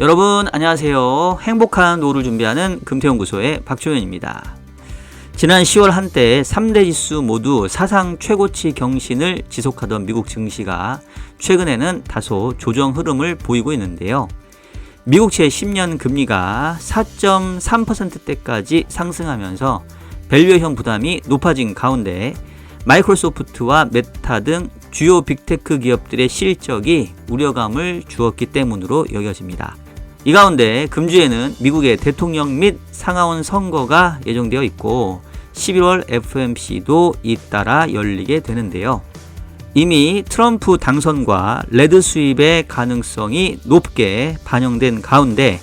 여러분 안녕하세요. 행복한 노후를 준비하는 금태연구소의 박종현입니다. 지난 10월 한때 3대 지수 모두 사상 최고치 경신을 지속하던 미국 증시가 최근에는 다소 조정 흐름을 보이고 있는데요. 미국채 10년 금리가 4.3%대까지 상승하면서 밸류에이션 부담이 높아진 가운데 마이크로소프트와 메타 등 주요 빅테크 기업들의 실적이 우려감을 주었기 때문으로 여겨집니다. 이 가운데 금주에는 미국의 대통령 및 상하원 선거가 예정되어 있고 11월 FOMC도 잇따라 열리게 되는데요. 이미 트럼프 당선과 레드 수입의 가능성이 높게 반영된 가운데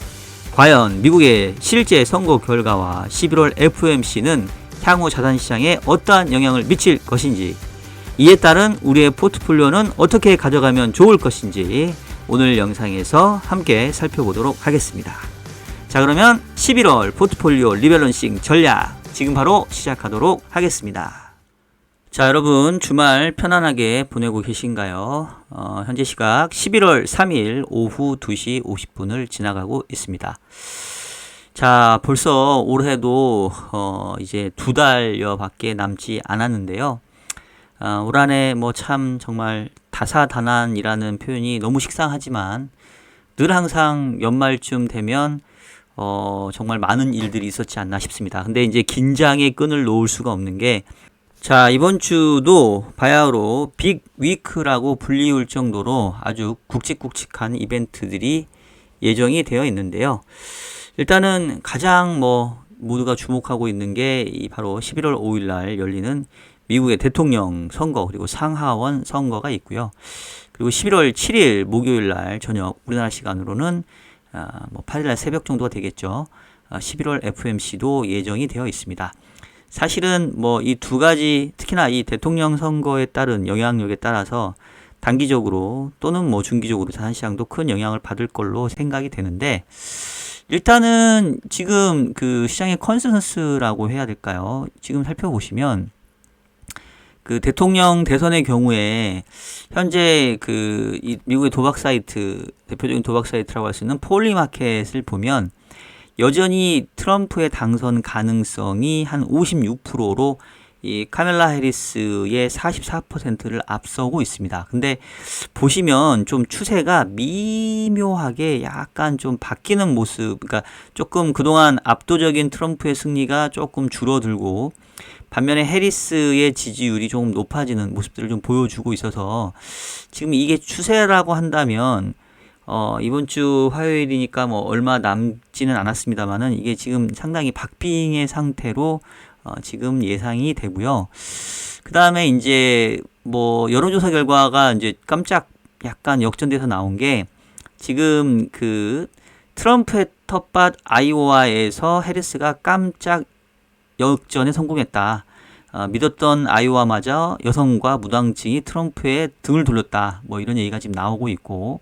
과연 미국의 실제 선거 결과와 11월 FOMC는 향후 자산시장에 어떠한 영향을 미칠 것인지, 이에 따른 우리의 포트폴리오는 어떻게 가져가면 좋을 것인지 오늘 영상에서 함께 살펴보도록 하겠습니다. 자, 그러면 11월 포트폴리오 리밸런싱 전략 지금 바로 시작하도록 하겠습니다. 자, 여러분 주말 편안하게 보내고 계신가요? 현재 시각 11월 3일 오후 2시 50분을 지나가고 있습니다. 자, 벌써 올해도 이제 2달여 밖에 남지 않았는데요. 올 한해 뭐 참 정말 다사다난이라는 표현이 너무 식상하지만 늘 항상 연말쯤 되면 정말 많은 일들이 있었지 않나 싶습니다. 근데 이제 긴장의 끈을 놓을 수가 없는 게, 자, 이번 주도 바야흐로 빅 위크라고 불리울 정도로 아주 굵직굵직한 이벤트들이 예정이 되어 있는데요. 일단은 가장 모두가 주목하고 있는 게 바로 11월 5일 날 열리는 미국의 대통령 선거 그리고 상하원 선거가 있고요. 그리고 11월 7일 목요일 날 저녁 우리나라 시간으로는 8일 날 새벽 정도가 되겠죠. 11월 FOMC도 예정이 되어 있습니다. 사실은 이 두 가지, 특히나 이 대통령 선거에 따른 영향력에 따라서 단기적으로 또는 중기적으로 자산시장도 큰 영향을 받을 걸로 생각이 되는데, 일단은 지금 그 시장의 컨센서스라고 해야 될까요? 지금 살펴보시면 그 대통령 대선의 경우에 현재 이 미국의 도박 사이트, 대표적인 도박 사이트라고 할 수 있는 폴리마켓을 보면 여전히 트럼프의 당선 가능성이 한 56%로 이 카멜라 해리스의 44%를 앞서고 있습니다. 근데 보시면 좀 추세가 미묘하게 약간 좀 바뀌는 모습, 그러니까 조금 그동안 압도적인 트럼프의 승리가 조금 줄어들고 반면에 해리스의 지지율이 조금 높아지는 모습들을 좀 보여주고 있어서 지금 이게 추세라고 한다면 이번 주 화요일이니까 얼마 남지는 않았습니다만은 이게 지금 상당히 박빙의 상태로 지금 예상이 되고요. 그 다음에 이제 여론조사 결과가 이제 깜짝 약간 역전돼서 나온 게, 지금 그 트럼프의 텃밭 아이오와에서 해리스가 깜짝 역전에 성공했다. 믿었던 아이오와마저 여성과 무당층이 트럼프의 등을 돌렸다. 이런 얘기가 지금 나오고 있고,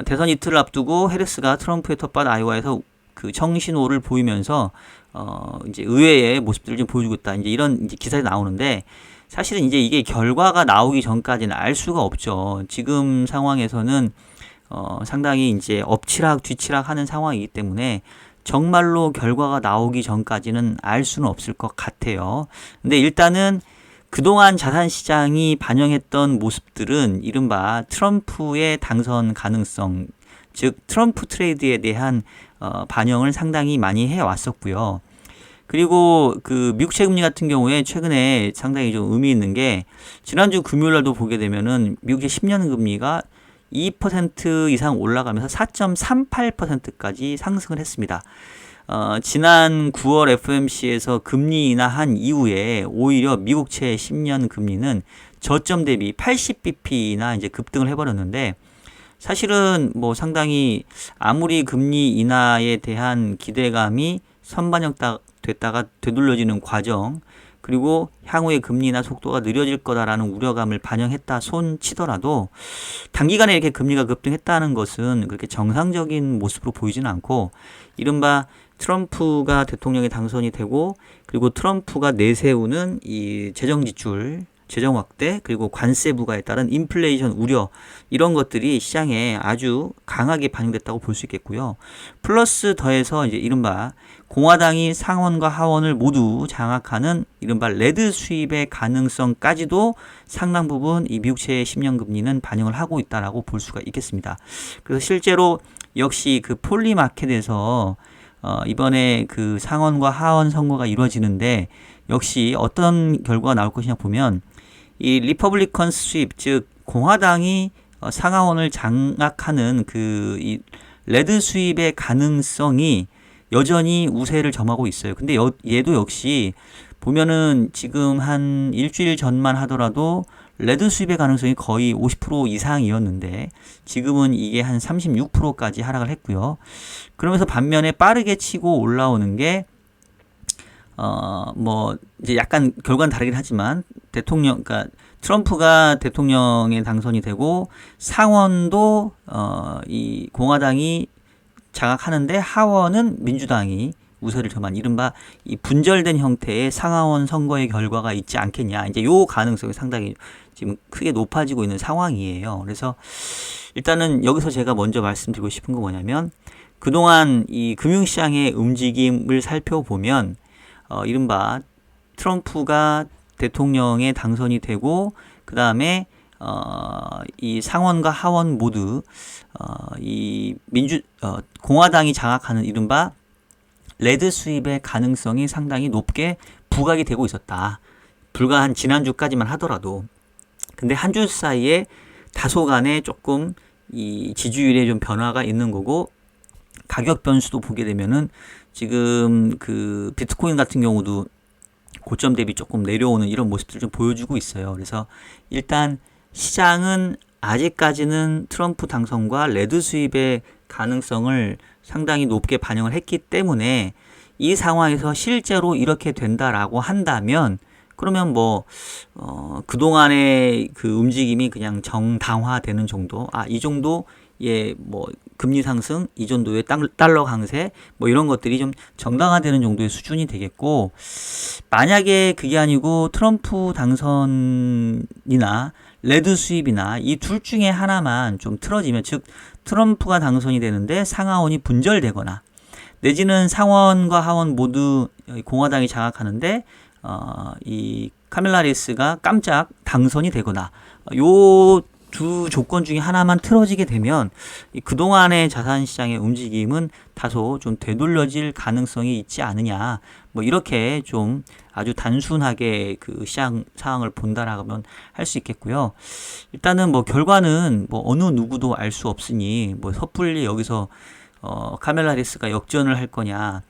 대선 이틀을 앞두고 해리스가 트럼프의 텃밭 아이오와에서 그 청신호를 보이면서 이제 의외의 모습들을 좀 보여주고 있다. 이제 이런 기사가 나오는데, 사실은 이제 이게 결과가 나오기 전까지는 알 수가 없죠. 지금 상황에서는 상당히 이제 엎치락 뒤치락 하는 상황이기 때문에 정말로 결과가 나오기 전까지는 알 수는 없을 것 같아요. 근데 일단은 그동안 자산시장이 반영했던 모습들은 이른바 트럼프의 당선 가능성, 즉 트럼프 트레이드에 대한 반영을 상당히 많이 해왔었고요. 그리고 그 미국 채금리 같은 경우에 최근에 상당히 좀 의미 있는 게, 지난주 금요일 날도 보게 되면은 미국의 10년 금리가 2% 이상 올라가면서 4.38%까지 상승을 했습니다. 지난 9월 FOMC에서 금리 인하한 이후에 오히려 미국채 10년 금리는 저점 대비 80bp나 이제 급등을 해버렸는데, 사실은 상당히 아무리 금리 인하에 대한 기대감이 선반영됐다가 되돌려지는 과정, 그리고 향후의 금리 인하 속도가 느려질 거다라는 우려감을 반영했다 손 치더라도 단기간에 이렇게 금리가 급등했다는 것은 그렇게 정상적인 모습으로 보이지는 않고, 이른바 트럼프가 대통령이 당선이 되고 그리고 트럼프가 내세우는 이 재정 지출 재정 확대 그리고 관세 부과에 따른 인플레이션 우려 이런 것들이 시장에 아주 강하게 반영됐다고 볼 수 있겠고요. 플러스 더해서 이제 이른바 공화당이 상원과 하원을 모두 장악하는 이른바 레드 수입의 가능성까지도 상당 부분 이 미국채 10년 금리는 반영을 하고 있다라고 볼 수가 있겠습니다. 그래서 실제로 역시 그 폴리마켓에서 이번에 그 상원과 하원 선거가 이루어지는데 역시 어떤 결과가 나올 것이냐 보면 이 리퍼블리컨 스윕 즉 공화당이 상하원을 장악하는 그 이 레드 수입의 가능성이 여전히 우세를 점하고 있어요. 근데 얘도 역시 보면은 지금 한 일주일 전만 하더라도 레드 수입의 가능성이 거의 50% 이상이었는데 지금은 이게 한 36%까지 하락을 했고요. 그러면서 반면에 빠르게 치고 올라오는 게 뭐 이제 약간 결과는 다르긴 하지만 그러니까 트럼프가 대통령에 당선이 되고 상원도 이 공화당이 장악하는데 하원은 민주당이 우세를 점한 이른바 이 분절된 형태의 상하원 선거의 결과가 있지 않겠냐. 이제 요 가능성이 상당히 지금 크게 높아지고 있는 상황이에요. 그래서 일단은 여기서 제가 먼저 말씀드리고 싶은 거 뭐냐면 그동안 이 금융시장의 움직임을 살펴보면 이른바 트럼프가 대통령에 당선이 되고 그 다음에 이 상원과 하원 모두 이 공화당이 장악하는 이른바 레드 수입의 가능성이 상당히 높게 부각이 되고 있었다. 불과 한 지난주까지만 하더라도. 근데 한 주 사이에 다소간에 조금 이 지지율에 좀 변화가 있는 거고 가격 변수도 보게 되면은 지금 그 비트코인 같은 경우도 고점 대비 조금 내려오는 이런 모습들을 좀 보여주고 있어요. 그래서 일단 시장은 아직까지는 트럼프 당선과 레드 수입의 가능성을 상당히 높게 반영을 했기 때문에 이 상황에서 실제로 이렇게 된다라고 한다면 그러면 뭐 그동안의 그 움직임이 그냥 정당화되는 정도, 이 정도 뭐 금리 상승, 이 정도의 달러 강세 뭐 이런 것들이 좀 정당화되는 정도의 수준이 되겠고, 만약에 그게 아니고 트럼프 당선이나 레드 수입이나 이 둘 중에 하나만 좀 틀어지면, 즉 트럼프가 당선이 되는데 상하원이 분절되거나 내지는 상원과 하원 모두 공화당이 장악하는데 이 카밀라 해리스가 깜짝 당선이 되거나, 요 두 조건 중에 하나만 틀어지게 되면 그동안의 자산시장의 움직임은 다소 좀 되돌려질 가능성이 있지 않느냐, 뭐 이렇게 좀 아주 단순하게 그 시장 상황을 본다라면 할 수 있겠고요. 일단은 뭐 결과는 뭐 어느 누구도 알 수 없으니 뭐 섣불리 여기서 카밀라 해리스가 역전을 할 거냐,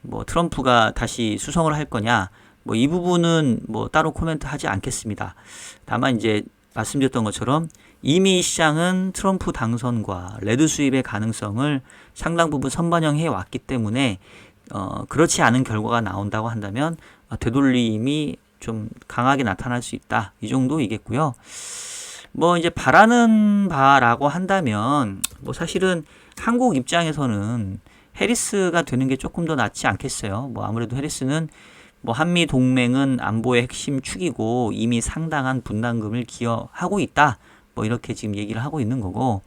뭐 트럼프가 다시 수성을 할 거냐, 뭐 이 부분은 뭐 따로 코멘트 하지 않겠습니다. 다만 이제 말씀드렸던 것처럼 이미 시장은 트럼프 당선과 레드 수입의 가능성을 상당 부분 선반영해 왔기 때문에 그렇지 않은 결과가 나온다고 한다면 되돌림이 좀 강하게 나타날 수 있다, 이 정도이겠고요. 뭐 이제 바라는 바라고 한다면 뭐 사실은 한국 입장에서는 해리스가 되는 게 조금 더 낫지 않겠어요. 뭐 아무래도 해리스는 뭐 한미 동맹은 안보의 핵심 축이고 이미 상당한 분담금을 기여하고 있다, 뭐 이렇게 지금 얘기를 하고 있는 거고,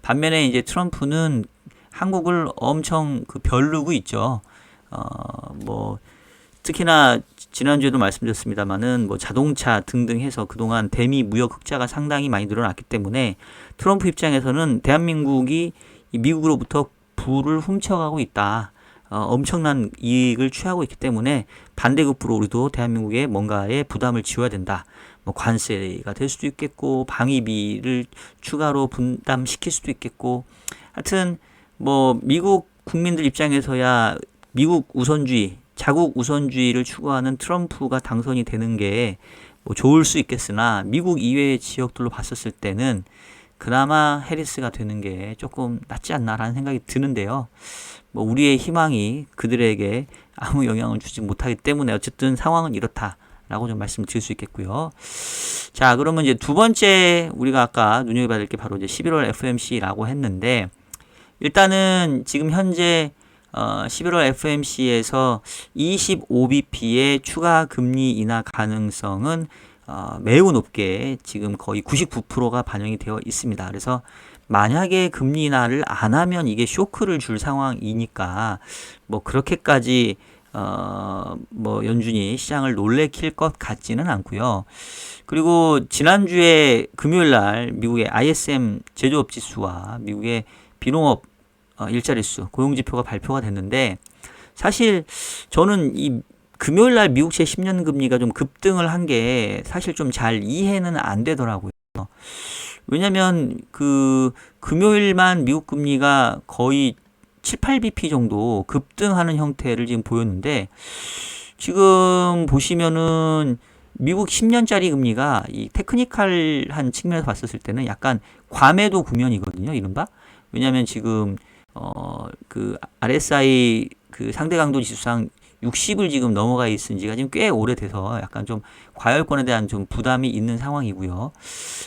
반면에 이제 트럼프는 한국을 엄청 벼르고 있죠. 뭐 특히나 지난주에도 말씀드렸습니다만은 뭐 자동차 등등 해서 그동안 대미 무역 흑자가 상당히 많이 늘어났기 때문에 트럼프 입장에서는 대한민국이 미국으로부터 부를 훔쳐가고 있다, 엄청난 이익을 취하고 있기 때문에 반대급부로 우리도 대한민국에 뭔가의 부담을 지어야 된다. 뭐 관세가 될 수도 있겠고 방위비를 추가로 분담시킬 수도 있겠고, 하여튼 뭐 미국 국민들 입장에서야 미국 우선주의, 자국 우선주의를 추구하는 트럼프가 당선이 되는 게 뭐 좋을 수 있겠으나 미국 이외의 지역들로 봤었을 때는 그나마 해리스가 되는 게 조금 낫지 않나라는 생각이 드는데요. 뭐 우리의 희망이 그들에게 아무 영향을 주지 못하기 때문에 어쨌든 상황은 이렇다라고 좀 말씀드릴 수 있겠고요. 자, 그러면 이제 두 번째 우리가 아까 눈여겨봐야 될 게 바로 이제 11월 FOMC라고 했는데, 일단은 지금 현재 11월 FOMC에서 25bp의 추가 금리 인하 가능성은 매우 높게 지금 거의 99%가 반영이 되어 있습니다. 그래서 만약에 금리 인하를 안 하면 이게 쇼크를 줄 상황이니까 뭐 그렇게까지 뭐 연준이 시장을 놀래킬 것 같지는 않고요. 그리고 지난주에 금요일 날 미국의 ISM 제조업 지수와 미국의 비농업 일자리 수 고용 지표가 발표가 됐는데 사실 저는 이 금요일 날 미국채 10년 금리가 좀 급등을 한 게 사실 좀 잘 이해는 안 되더라고요. 왜냐면 그 금요일만 미국 금리가 거의 7, 8bp 정도 급등하는 형태를 지금 보였는데 지금 보시면은 미국 10년짜리 금리가 이 테크니컬한 측면에서 봤었을 때는 약간 과매도 국면이거든요. 이른바. 왜냐면 지금 그 RSI 그 상대 강도 지수상 60을 지금 넘어가 있은 지가 지금 꽤 오래돼서 약간 좀 과열권에 대한 좀 부담이 있는 상황이고요.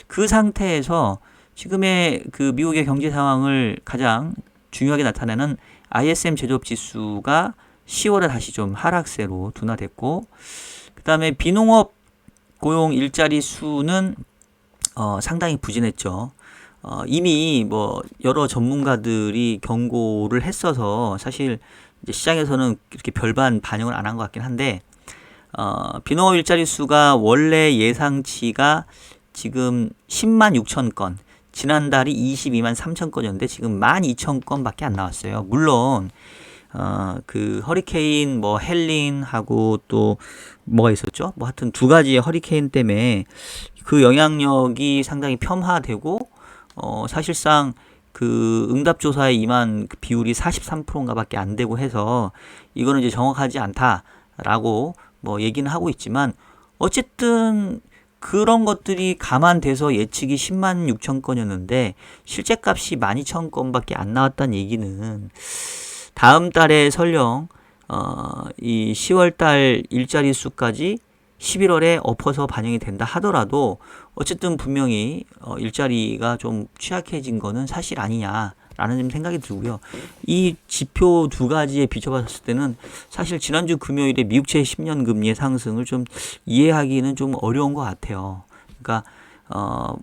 그 상태에서 지금의 그 미국의 경제 상황을 가장 중요하게 나타내는 ISM 제조업 지수가 10월에 다시 좀 하락세로 둔화됐고, 그 다음에 비농업 고용 일자리 수는 상당히 부진했죠. 이미 뭐 여러 전문가들이 경고를 했어서 사실 이제 시장에서는 이렇게 별반 반영을 안 한 것 같긴 한데, 비농업 일자리 수가 원래 예상치가 지금 10만 6천 건, 지난달이 22만 3천 건이었는데 지금 12,000건밖에 안 나왔어요. 물론 그 허리케인 뭐 헬린하고 또 뭐가 있었죠? 뭐 하여튼 두 가지의 허리케인 때문에 그 영향력이 상당히 폄하되고 사실상 그 응답조사에 임한 그 비율이 43%인가 밖에 안 되고 해서 이거는 이제 정확하지 않다라고 뭐 얘기는 하고 있지만 어쨌든 그런 것들이 감안돼서 예측이 10만 6천 건이었는데 실제 값이 12,000건 밖에 안 나왔다는 얘기는 다음 달에 설령 이 10월 달 일자리 수까지 11월에 엎어서 반영이 된다 하더라도 어쨌든 분명히 일자리가 좀 취약해진 거는 사실 아니냐라는 좀 생각이 들고요. 이 지표 두 가지에 비춰봤을 때는 사실 지난주 금요일에 미국채 10년 금리의 상승을 좀 이해하기는 좀 어려운 것 같아요. 그러니까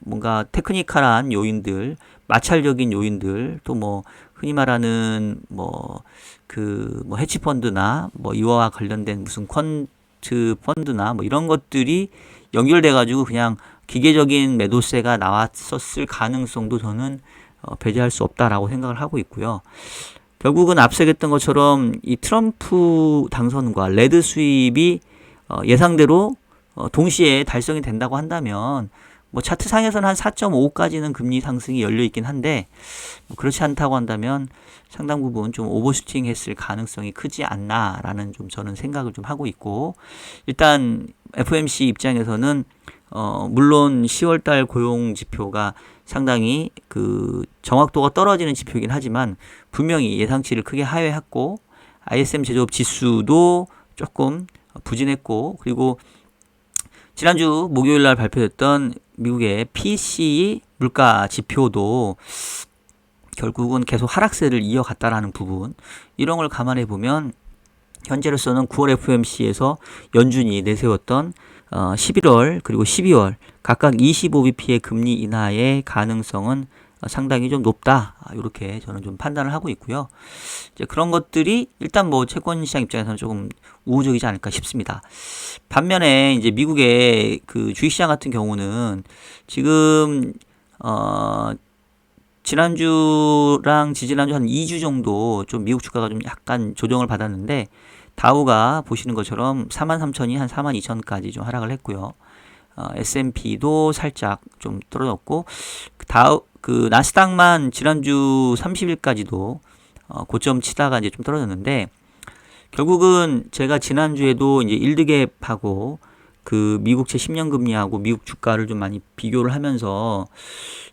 뭔가 테크니컬한 요인들, 마찰적인 요인들, 또 뭐 흔히 말하는 뭐 해치펀드나 뭐 이와 관련된 무슨 펀드 펀드나 뭐 이런 것들이 연결돼 가지고 그냥 기계적인 매도세가 나왔었을 가능성도 저는 배제할 수 없다라고 생각을 하고 있고요. 결국은 앞서 얘기했던 것처럼 이 트럼프 당선과 레드 수입이 예상대로 동시에 달성이 된다고 한다면 뭐 차트상에서는 한 4.5까지는 금리 상승이 열려 있긴 한데 뭐 그렇지 않다고 한다면 상당 부분 좀 오버슈팅 했을 가능성이 크지 않나라는 좀 저는 생각을 좀 하고 있고, 일단 FOMC 입장에서는 물론 10월달 고용 지표가 상당히 그 정확도가 떨어지는 지표이긴 하지만 분명히 예상치를 크게 하회했고, ISM 제조업 지수도 조금 부진했고, 그리고 지난주 목요일 날 발표됐던 미국의 PCE 물가 지표도 결국은 계속 하락세를 이어갔다라는 부분, 이런 걸 감안해 보면 현재로서는 9월 FOMC에서 연준이 내세웠던 11월 그리고 12월 각각 25bp의 금리 인하의 가능성은 상당히 좀 높다, 이렇게 저는 좀 판단을 하고 있고요. 이제 그런 것들이 일단 뭐 채권 시장 입장에서는 조금 우호적이지 않을까 싶습니다. 반면에 이제 미국의 그 주식시장 같은 경우는 지금 지난주랑 지지난주 한 2주 정도 좀 미국 주가가 좀 약간 조정을 받았는데, 다우가 보시는 것처럼 43,000이 한 42,000까지 좀 하락을 했고요. S&P도 살짝 좀 떨어졌고, 그 나스닥만 지난주 30일까지도 고점 치다가 이제 좀 떨어졌는데, 결국은 제가 지난주에도 이제 일드갭하고 그 미국채 10년 금리하고 미국 주가를 좀 많이 비교를 하면서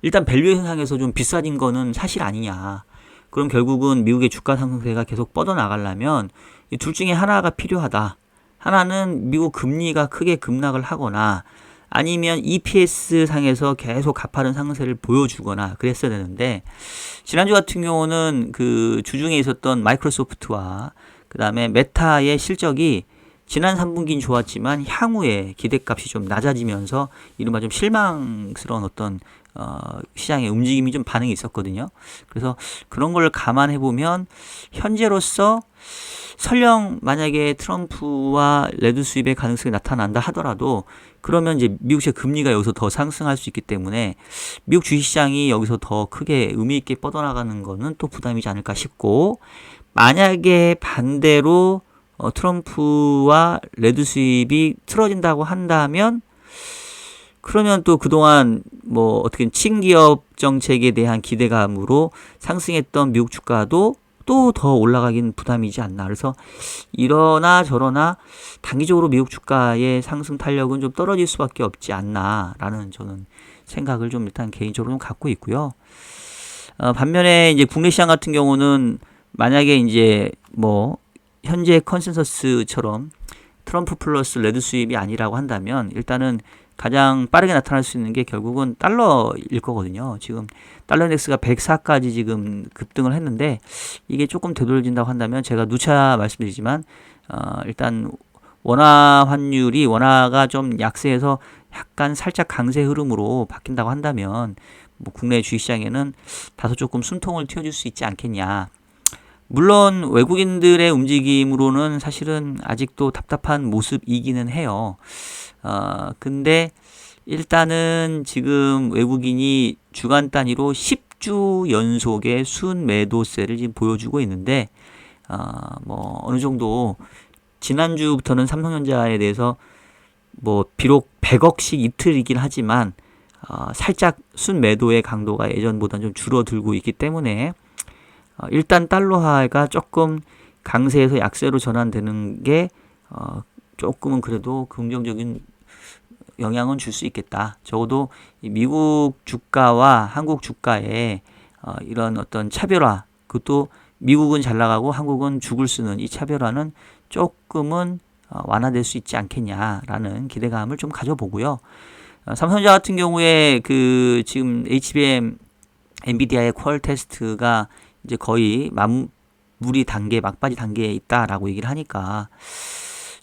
일단 밸류에이션 상에서 좀 비싸진 거는 사실 아니냐. 그럼 결국은 미국의 주가 상승세가 계속 뻗어나가려면 이 둘 중에 하나가 필요하다. 하나는 미국 금리가 크게 급락을 하거나 아니면 EPS 상에서 계속 가파른 상승세를 보여주거나 그랬어야 되는데, 지난주 같은 경우는 그 주중에 있었던 마이크로소프트와 그 다음에 메타의 실적이 지난 3분기는 좋았지만 향후에 기대값이 좀 낮아지면서 이른바 좀 실망스러운 어떤 시장의 움직임이 좀 반응이 있었거든요. 그래서 그런 걸 감안해 보면 현재로서 설령 만약에 트럼프와 레드 수입의 가능성이 나타난다 하더라도 그러면 이제 미국 의 금리가 여기서 더 상승할 수 있기 때문에 미국 주식시장이 여기서 더 크게 의미 있게 뻗어나가는 거는 또 부담이지 않을까 싶고, 만약에 반대로 트럼프와 레드 수입이 틀어진다고 한다면 그러면 또 그동안 뭐 어떻게 친기업 정책에 대한 기대감으로 상승했던 미국 주가도 또 더 올라가긴 부담이지 않나. 그래서 이러나 저러나 단기적으로 미국 주가의 상승 탄력은 좀 떨어질 수밖에 없지 않나라는 저는 생각을 좀 일단 개인적으로 좀 갖고 있고요. 반면에 이제 국내 시장 같은 경우는 만약에 이제 뭐 현재 컨센서스처럼 트럼프 플러스 레드 수입이 아니라고 한다면 일단은 가장 빠르게 나타날 수 있는 게 결국은 달러일 거거든요. 지금 달러 인덱스가 104까지 지금 급등을 했는데 이게 조금 되돌진다고 한다면 제가 누차 말씀드리지만 일단 원화 환율이 원화가 좀 약세해서 약간 살짝 강세 흐름으로 바뀐다고 한다면 뭐 국내 주식시장에는 다소 조금 숨통을 틔워줄 수 있지 않겠냐. 물론 외국인들의 움직임으로는 사실은 아직도 답답한 모습이기는 해요. 근데 일단은 지금 외국인이 주간 단위로 10주 연속의 순매도세를 지금 보여주고 있는데, 뭐 어느 정도 지난주부터는 삼성전자에 대해서 뭐 비록 100억씩 이틀이긴 하지만 살짝 순매도의 강도가 예전보다는 좀 줄어들고 있기 때문에 일단 달러화가 조금 강세에서 약세로 전환되는 게 조금은 그래도 긍정적인 영향은 줄 수 있겠다. 적어도 미국 주가와 한국 주가의 이런 어떤 차별화, 그것도 미국은 잘 나가고 한국은 죽을 쓰는 이 차별화는 조금은 완화될 수 있지 않겠냐라는 기대감을 좀 가져보고요. 삼성전자 같은 경우에 그 지금 HBM 엔비디아의 퀄 테스트가 이제 거의 마무리 단계, 막바지 단계에 있다라고 얘기를 하니까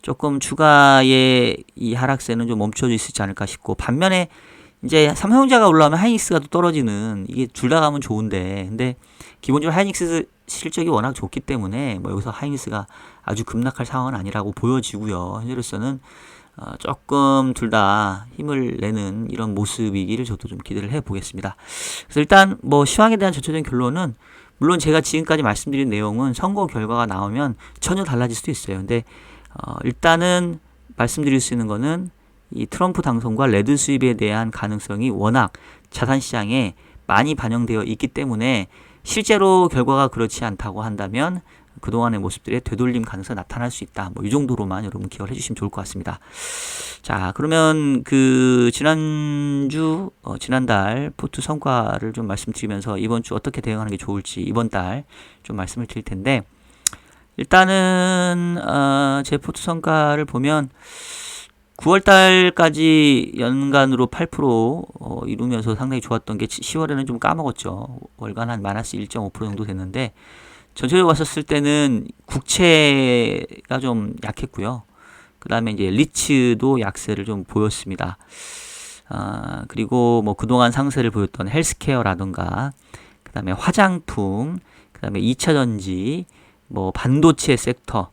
조금 주가의 이 하락세는 좀 멈춰질 수 있지 않을까 싶고, 반면에 이제 삼성전자가 올라오면 하이닉스가 또 떨어지는, 이게 둘 다 가면 좋은데, 근데 기본적으로 하이닉스 실적이 워낙 좋기 때문에 뭐 여기서 하이닉스가 아주 급락할 상황은 아니라고 보여지고요. 현재로서는 조금 둘 다 힘을 내는 이런 모습이기를 저도 좀 기대를 해보겠습니다. 그래서 일단 뭐 시황에 대한 전체적인 결론은, 물론 제가 지금까지 말씀드린 내용은 선거 결과가 나오면 전혀 달라질 수도 있어요. 근데 일단은 말씀드릴 수 있는 거는 이 트럼프 당선과 레드 수입에 대한 가능성이 워낙 자산시장에 많이 반영되어 있기 때문에 실제로 결과가 그렇지 않다고 한다면 그동안의 모습들의 되돌림 가능성이 나타날 수 있다. 뭐 이 정도로만 여러분 기억을 해주시면 좋을 것 같습니다. 자, 그러면 그 지난달 포트 성과를 좀 말씀드리면서 이번 주 어떻게 대응하는 게 좋을지 이번 달 좀 말씀을 드릴 텐데, 일단은 제 포트 성과를 보면 9월달까지 연간으로 8% 이루면서 상당히 좋았던 게 10월에는 좀 까먹었죠. 월간 한 마이너스 1.5% 정도 됐는데, 전체적으로 봤었을 때는 국채가 좀 약했고요. 그 다음에 이제 리츠도 약세를 좀 보였습니다. 그리고 뭐 그동안 상세를 보였던 헬스케어라든가, 그 다음에 화장품, 그 다음에 2차전지, 뭐 반도체 섹터,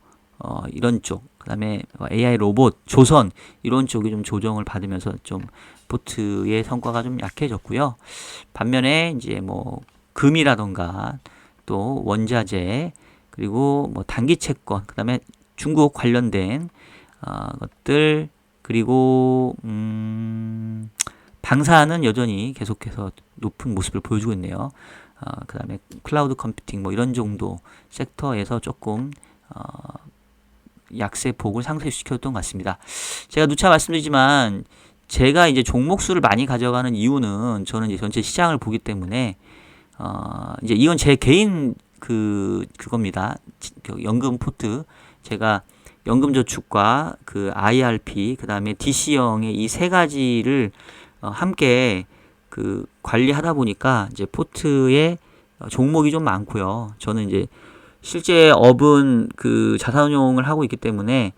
이런 쪽, 그 다음에 AI 로봇, 조선, 이런 쪽이 좀 조정을 받으면서 좀 포트의 성과가 좀 약해졌고요. 반면에 이제 뭐 금이라던가 또 원자재, 그리고 뭐 단기 채권, 그 다음에 중국 관련된 것들, 그리고 방사는 여전히 계속해서 높은 모습을 보여주고 있네요. 그 다음에 클라우드 컴퓨팅 뭐 이런 정도 섹터에서 조금 약세폭을 상쇄시켰던 것 같습니다. 제가 누차 말씀드리지만 제가 이제 종목수를 많이 가져가는 이유는 저는 이제 전체 시장을 보기 때문에 이제 이건 제 개인 그겁니다. 연금 포트, 제가 연금저축과 그 IRP, 그 다음에 DC형의 이 세 가지를 함께 그 관리하다 보니까 이제 포트에 종목이 좀 많고요. 저는 이제 실제 업은 그 자산운용을 하고 있기 때문에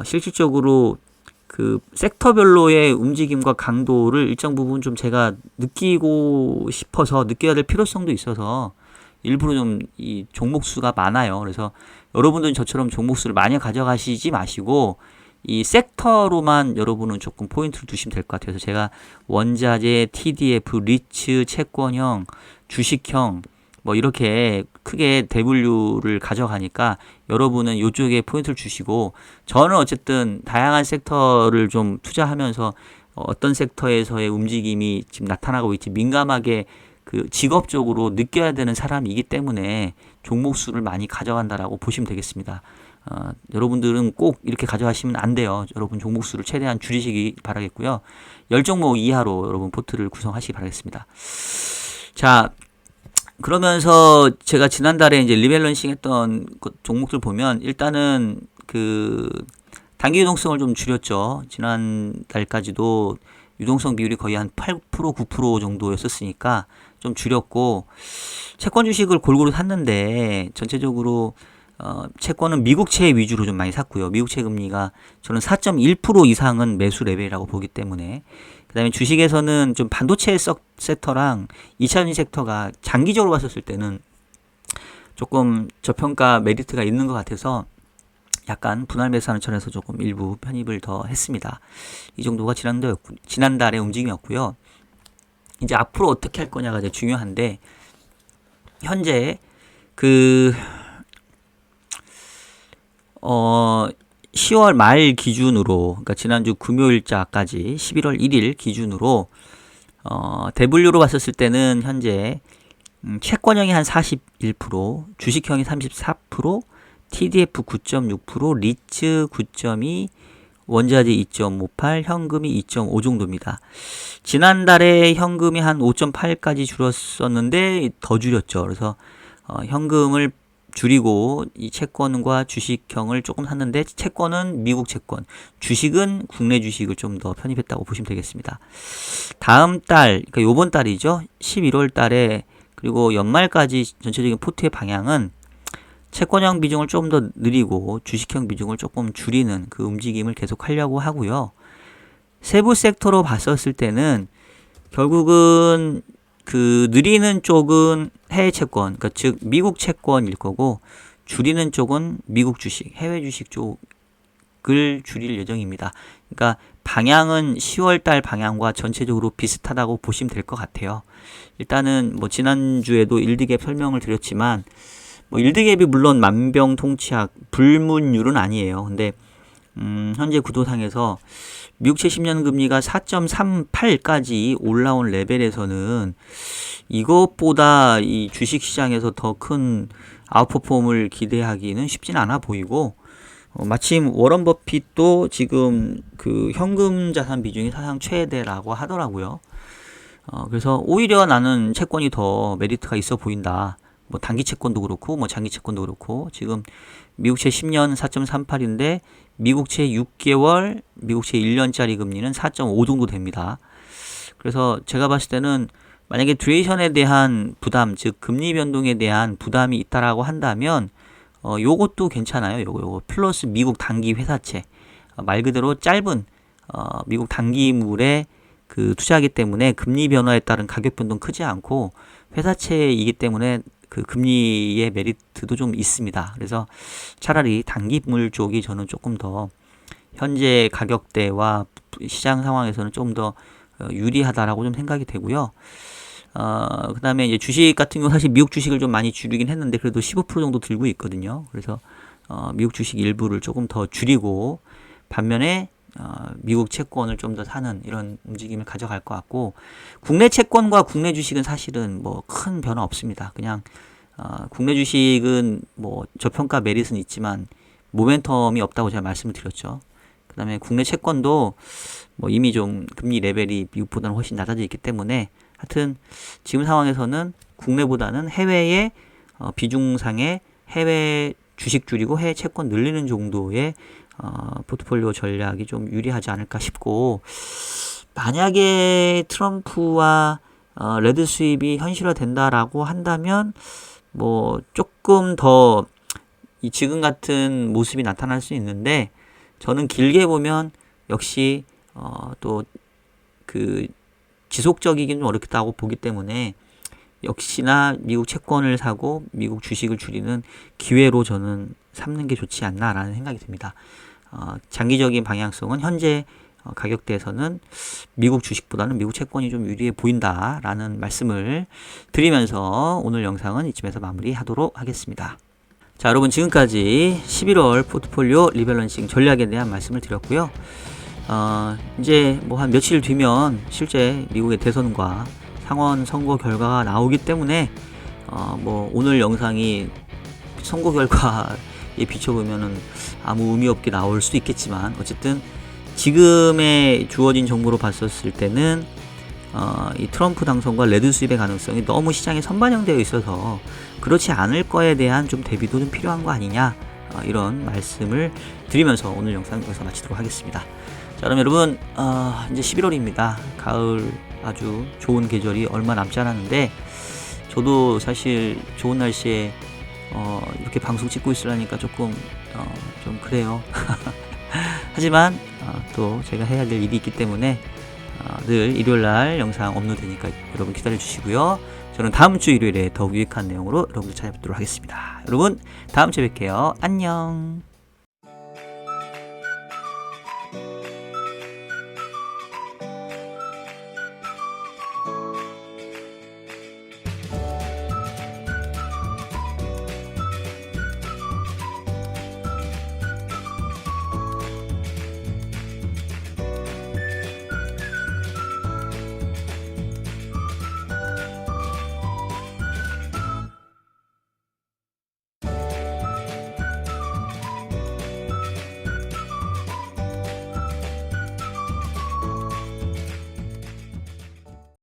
실질적으로 그 섹터별로의 움직임과 강도를 일정 부분 좀 제가 느끼고 싶어서 느껴야 될 필요성도 있어서 일부러 좀 이 종목 수가 많아요. 그래서 여러분들은 저처럼 종목 수를 많이 가져가시지 마시고 이 섹터로만 여러분은 조금 포인트를 두시면 될 것 같아요. 그래서 제가 원자재, TDF, 리츠, 채권형, 주식형 뭐 이렇게 크게 대분류를 가져가니까 여러분은 이쪽에 포인트를 주시고 저는 어쨌든 다양한 섹터를 좀 투자하면서 어떤 섹터에서의 움직임이 지금 나타나고 있지 민감하게 그 직업적으로 느껴야 되는 사람이기 때문에 종목 수를 많이 가져간다라고 보시면 되겠습니다. 여러분들은 꼭 이렇게 가져가시면 안 돼요. 여러분 종목 수를 최대한 줄이시기 바라겠고요. 10종목 이하로 여러분 포트를 구성하시기 바라겠습니다. 자, 그러면서 제가 지난달에 이제 리밸런싱 했던 종목들 보면 일단은 그 단기 유동성을 좀 줄였죠. 지난달까지도 유동성 비율이 거의 한 8%, 9% 정도였었으니까 좀 줄였고 채권 주식을 골고루 샀는데 전체적으로 채권은 미국채 위주로 좀 많이 샀고요. 미국채 금리가 저는 4.1% 이상은 매수 레벨이라고 보기 때문에 그다음에 주식에서는 좀 반도체 섹터랑 2차전지 섹터가 장기적으로 봤었을 때는 조금 저평가 메리트가 있는 것 같아서 약간 분할 매수하는 차원에서 조금 일부 편입을 더 했습니다. 이 정도가 지난달의 움직임이었고요. 이제 앞으로 어떻게 할 거냐가 이제 중요한데 현재 그 10월 말 기준으로 그러니까 지난주 금요일자까지 11월 1일 기준으로 대분류로 봤었을 때는 현재 채권형이 한 41%, 주식형이 34%, TDF 9.6%, 리츠 9.2, 원자재 2.58, 현금이 2.5 정도입니다. 지난달에 현금이 한 5.8까지 줄었었는데 더 줄였죠. 그래서 현금을 줄이고 이 채권과 주식형을 조금 샀는데 채권은 미국 채권, 주식은 국내 주식을 좀 더 편입했다고 보시면 되겠습니다. 다음 달, 그러니까 요번 달이죠. 11월 달에 그리고 연말까지 전체적인 포트의 방향은 채권형 비중을 좀 더 늘리고 주식형 비중을 조금 줄이는 그 움직임을 계속 하려고 하고요. 세부 섹터로 봤었을 때는 결국은 그 늘리는 쪽은 해외 채권, 그러니까 즉 미국 채권일 거고 줄이는 쪽은 미국 주식, 해외 주식 쪽을 줄일 예정입니다. 그러니까 방향은 10월 달 방향과 전체적으로 비슷하다고 보시면 될 것 같아요. 일단은 뭐 지난주에도 일드갭 설명을 드렸지만 뭐 일드갭이 물론 만병통치약 불문율은 아니에요. 근데 현재 구도상에서 미국채 10년 금리가 4.38까지 올라온 레벨에서는 이것보다 이 주식시장에서 더 큰 아웃퍼폼을 기대하기는 쉽진 않아 보이고 마침 워런 버핏도 지금 그 현금 자산 비중이 사상 최대라고 하더라고요. 그래서 오히려 나는 채권이 더 메리트가 있어 보인다. 뭐 단기 채권도 그렇고 뭐 장기 채권도 그렇고 지금 미국채 10년 4.38인데 미국채 6개월, 미국채 1년짜리 금리는 4.5 정도 됩니다. 그래서 제가 봤을 때는 만약에 듀레이션에 대한 부담, 즉 금리 변동에 대한 부담이 있다라고 한다면 요것도 괜찮아요. 요거 플러스 미국 단기 회사채 말 그대로 짧은 미국 단기물에 그 투자하기 때문에 금리 변화에 따른 가격 변동 크지 않고 회사채이기 때문에 그 금리의 메리트도 좀 있습니다. 그래서 차라리 단기물 쪽이 저는 조금 더 현재 가격대와 시장 상황에서는 좀 더 유리하다라고 좀 생각이 되고요. 그 다음에 이제 주식 같은 경우 사실 미국 주식을 좀 많이 줄이긴 했는데 그래도 15% 정도 들고 있거든요. 그래서 미국 주식 일부를 조금 더 줄이고 반면에 미국 채권을 좀 더 사는 이런 움직임을 가져갈 것 같고 국내 채권과 국내 주식은 사실은 뭐 큰 변화 없습니다. 그냥 국내 주식은 뭐 저평가 메리트는 있지만 모멘텀이 없다고 제가 말씀을 드렸죠. 그 다음에 국내 채권도 뭐 이미 좀 금리 레벨이 미국보다는 훨씬 낮아져 있기 때문에 하여튼 지금 상황에서는 국내보다는 해외의 비중상의 해외 주식 줄이고 해외 채권 늘리는 정도의 포트폴리오 전략이 좀 유리하지 않을까 싶고 만약에 트럼프와 레드 수입이 현실화된다라고 한다면 뭐 조금 더 이 지금 같은 모습이 나타날 수 있는데 저는 길게 보면 역시 또 그 지속적이긴 좀 어렵다고 보기 때문에 역시나 미국 채권을 사고 미국 주식을 줄이는 기회로 저는 삼는 게 좋지 않나라는 생각이 듭니다. 장기적인 방향성은 현재 가격대에서는 미국 주식보다는 미국 채권이 좀 유리해 보인다라는 말씀을 드리면서 오늘 영상은 이쯤에서 마무리하도록 하겠습니다. 자, 여러분 지금까지 11월 포트폴리오 리밸런싱 전략에 대한 말씀을 드렸고요. 이제 뭐 한 며칠 뒤면 실제 미국의 대선과 상원 선거 결과가 나오기 때문에 뭐 오늘 영상이 선거 결과에 비춰보면은 아무 의미 없게 나올 수도 있겠지만 어쨌든 지금의 주어진 정보로 봤었을 때는 이 트럼프 당선과 레드 수입의 가능성이 너무 시장에 선반영되어 있어서 그렇지 않을 거에 대한 좀 대비도 좀 필요한 거 아니냐, 이런 말씀을 드리면서 오늘 영상 여기서 마치도록 하겠습니다. 자, 그럼 여러분 이제 11월입니다. 가을 아주 좋은 계절이 얼마 남지 않았는데 저도 사실 좋은 날씨에 이렇게 방송 찍고 있으려니까 조금 좀 그래요. 하지만 또 제가 해야 될 일이 있기 때문에 늘 일요일날 영상 업로드니까 여러분 기다려 주시고요. 저는 다음 주 일요일에 더욱 유익한 내용으로 여러분들 찾아뵙도록 하겠습니다. 여러분 다음 주에 뵐게요. 안녕.